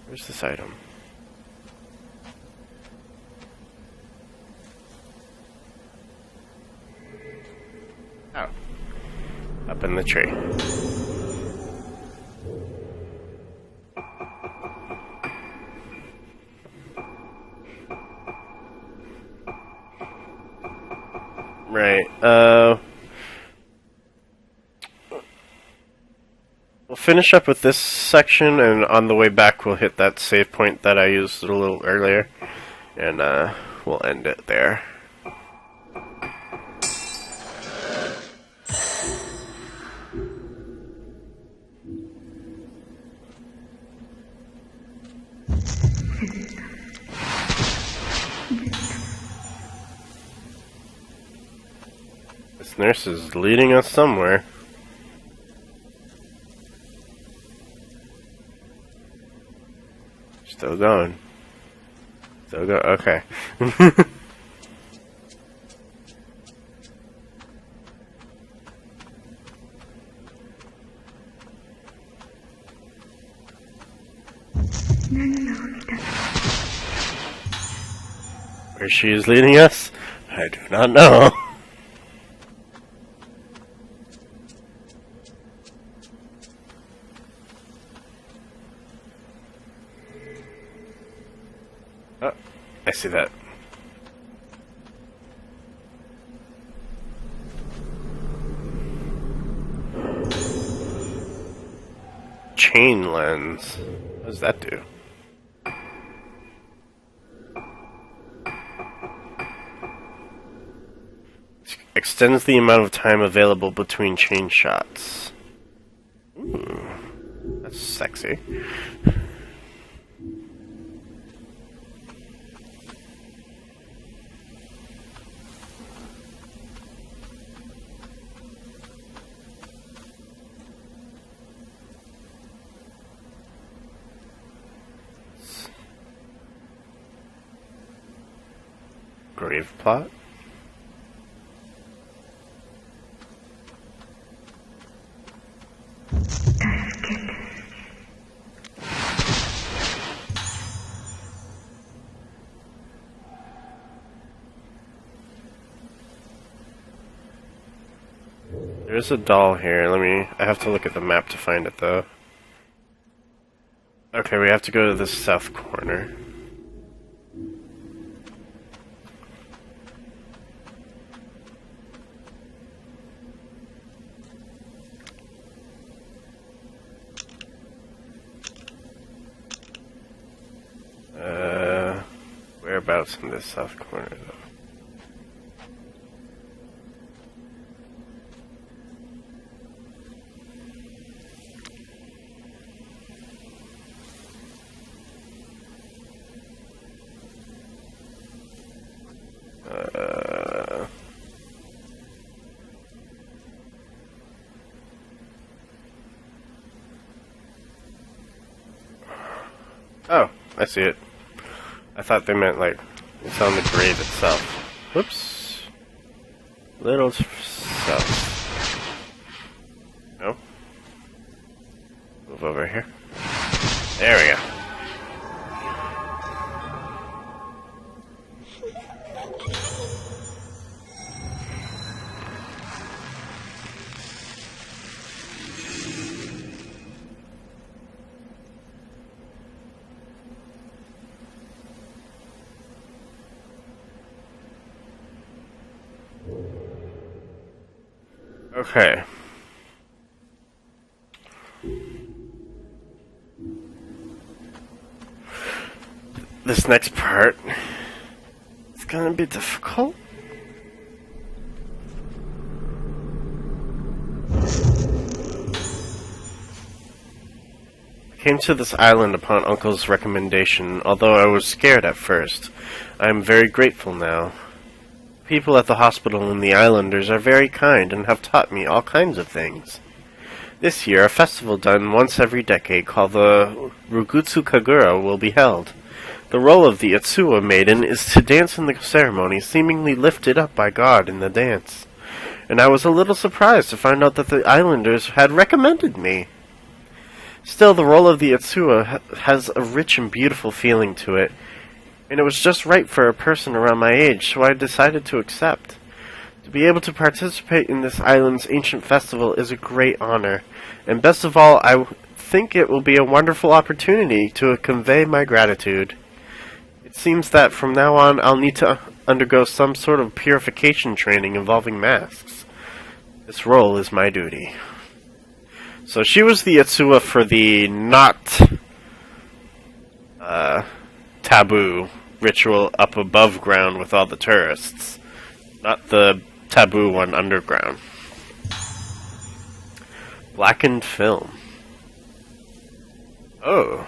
Where's this item? Oh. Up in the tree. Right, we'll finish up with this section, and on the way back we'll hit that save point that I used a little earlier, and we'll end it there. This nurse is leading us somewhere. Still going. Still go. Okay. Where she is leading us, I do not know. Oh, I see that. Chain lens. What does that do? Extends the amount of time available between chain shots. Ooh, that's sexy. Grave plot? There's a doll here. I have to look at the map to find it though. Okay, we have to go to the south corner. Whereabouts in this south corner though? Oh, I see it. I thought they meant like it's on the grave itself. Whoops. Little south. No. Move over here. There we go. Okay. This next part is gonna be difficult. I came to this island upon Uncle's recommendation, although I was scared at first. I am very grateful now. People at the hospital and the islanders are very kind and have taught me all kinds of things. This year, a festival done once every decade called the Rugutsu Kagura will be held. The role of the Itsuwa maiden is to dance in the ceremony, seemingly lifted up by God in the dance. And I was a little surprised to find out that the islanders had recommended me. Still, the role of the Itsuwa has a rich and beautiful feeling to it, and it was just right for a person around my age, so I decided to accept. To be able to participate in this island's ancient festival is a great honor, and best of all, I think it will be a wonderful opportunity to convey my gratitude. It seems that from now on I'll need to undergo some sort of purification training involving masks. This role is my duty. So she was the Itsuwa for the not taboo ritual up above ground with all the tourists. Not the taboo one underground. Blackened film. Oh,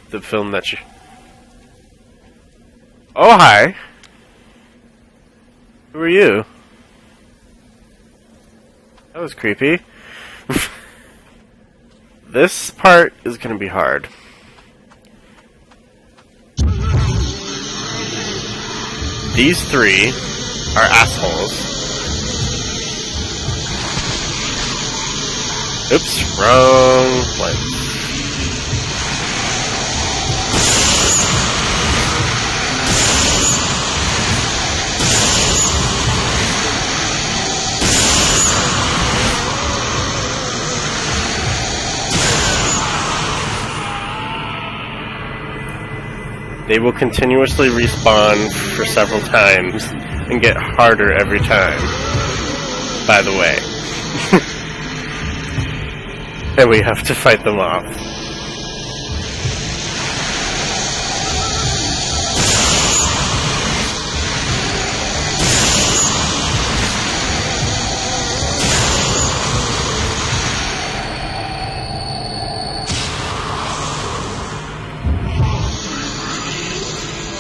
the film that Oh, hi. Who are you? That was creepy. This part is gonna be hard. These three are assholes. Oops, wrong place. They will continuously respawn for several times and get harder every time, by the way. And we have to fight them off.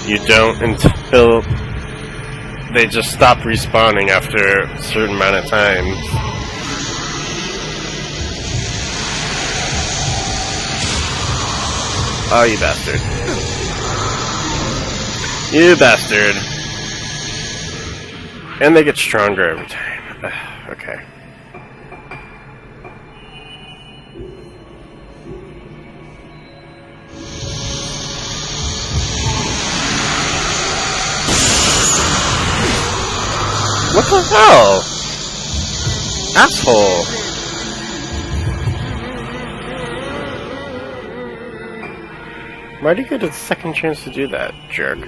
You don't until they just stop respawning after a certain amount of time. Oh, you bastard. You bastard. And they get stronger every time. Okay. What the hell? Asshole. Why'd you get a second chance to do that, jerk?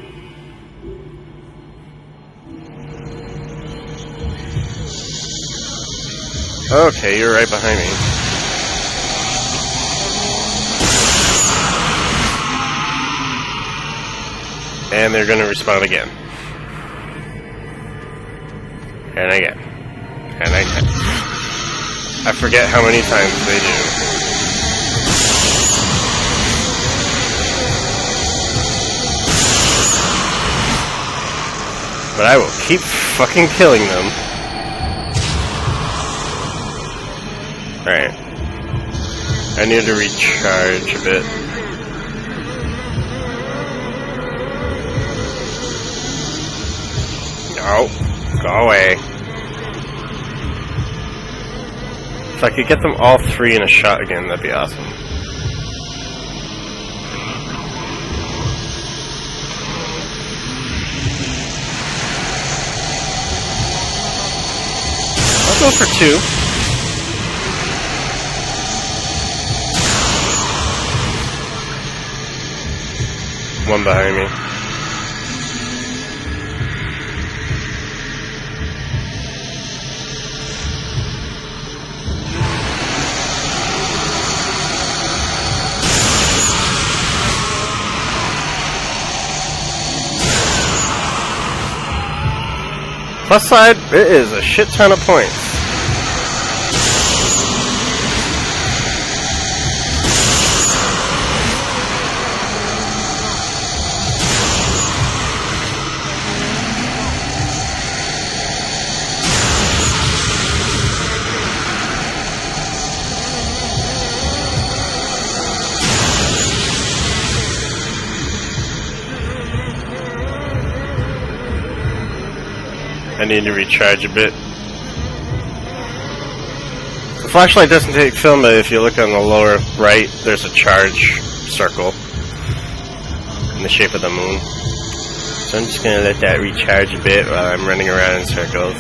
Okay, you're right behind me. And they're gonna respawn again. And again. And again. I forget how many times they do. But I will keep fucking killing them. Alright. I need to recharge a bit. No. Go away. If I could get them all three in a shot again, that'd be awesome. I'll go for two. One behind me. Plus side, it is a shit ton of points. I need to recharge a bit. The flashlight doesn't take film, but if you look on the lower right, there's a charge circle in the shape of the moon. So I'm just gonna let that recharge a bit while I'm running around in circles.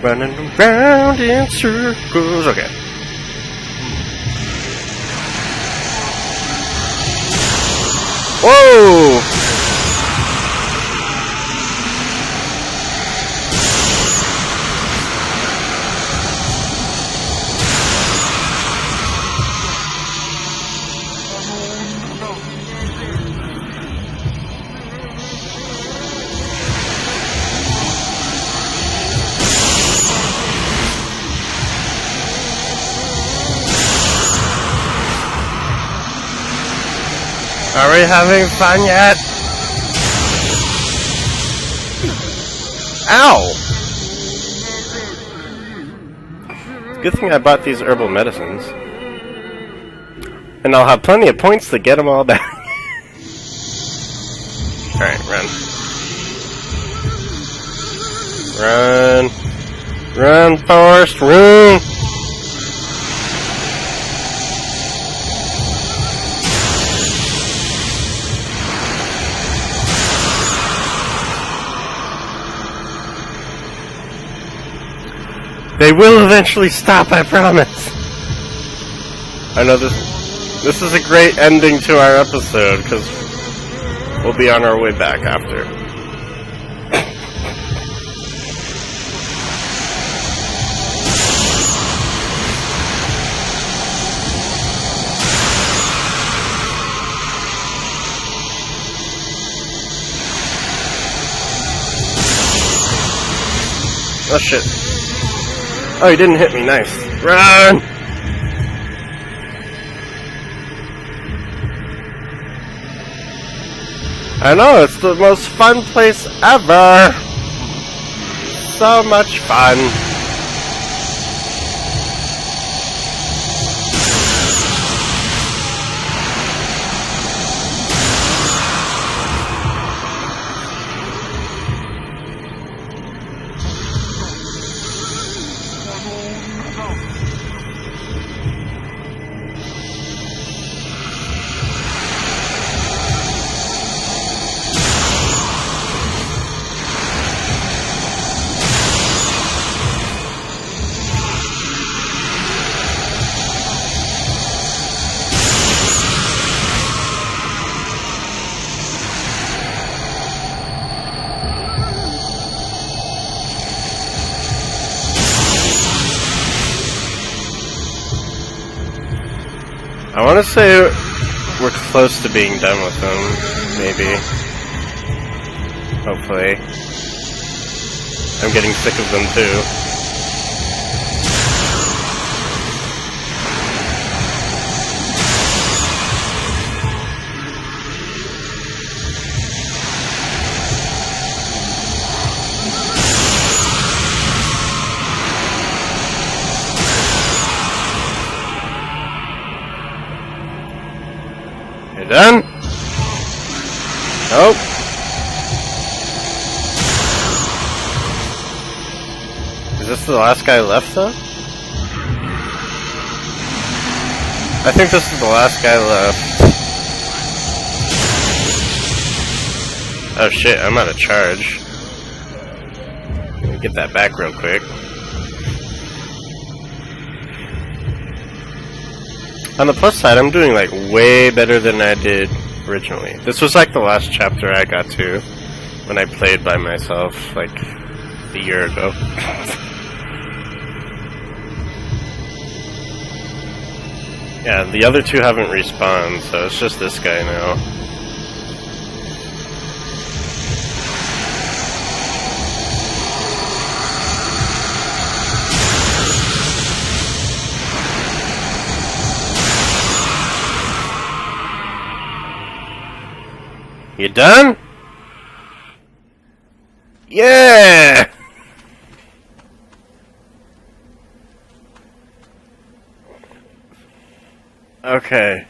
Running around in circles. Okay. Whoa! Are we having fun yet? Ow! Good thing I bought these herbal medicines. And I'll have plenty of points to get them all back. Alright, run. Run. Run, Forrest, run! They will eventually stop, I promise! I know this is a great ending to our episode, because we'll be on our way back after. Oh shit. Oh, he didn't hit me, nice. Run! I know, it's the most fun place ever! So much fun! I want to say we're close to being done with them, maybe. Hopefully. I'm getting sick of them too. You done? Nope. Is this the last guy left, though? I think this is the last guy left. Oh shit, I'm out of charge. Let me get that back real quick. On the plus side, I'm doing like way better than I did originally. This was like the last chapter I got to when I played by myself like a year ago. Yeah, the other two haven't respawned, so it's just this guy now. You done? Yeah! Okay.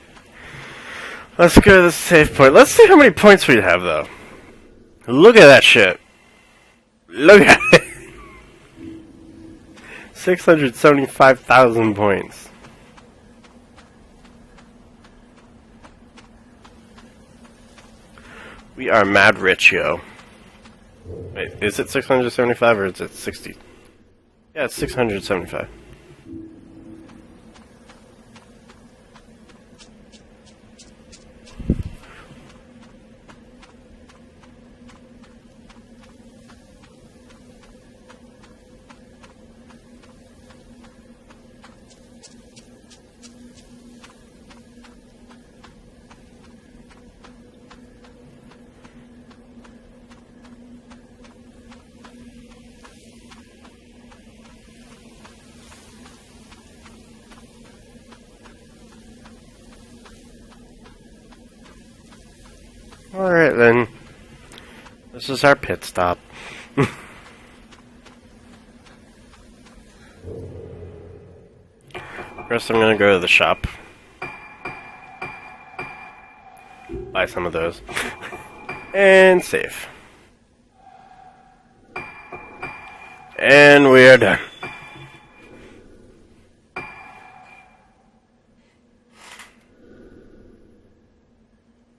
Let's go to the save point. Let's see how many points we have, though. Look at that shit. Look at it. 675,000 points. We are mad rich, yo. Wait, is it 675 or is it 60? Yeah, it's 675. Alright then. This is our pit stop. First I'm gonna go to the shop. Buy some of those. And save. And we are done.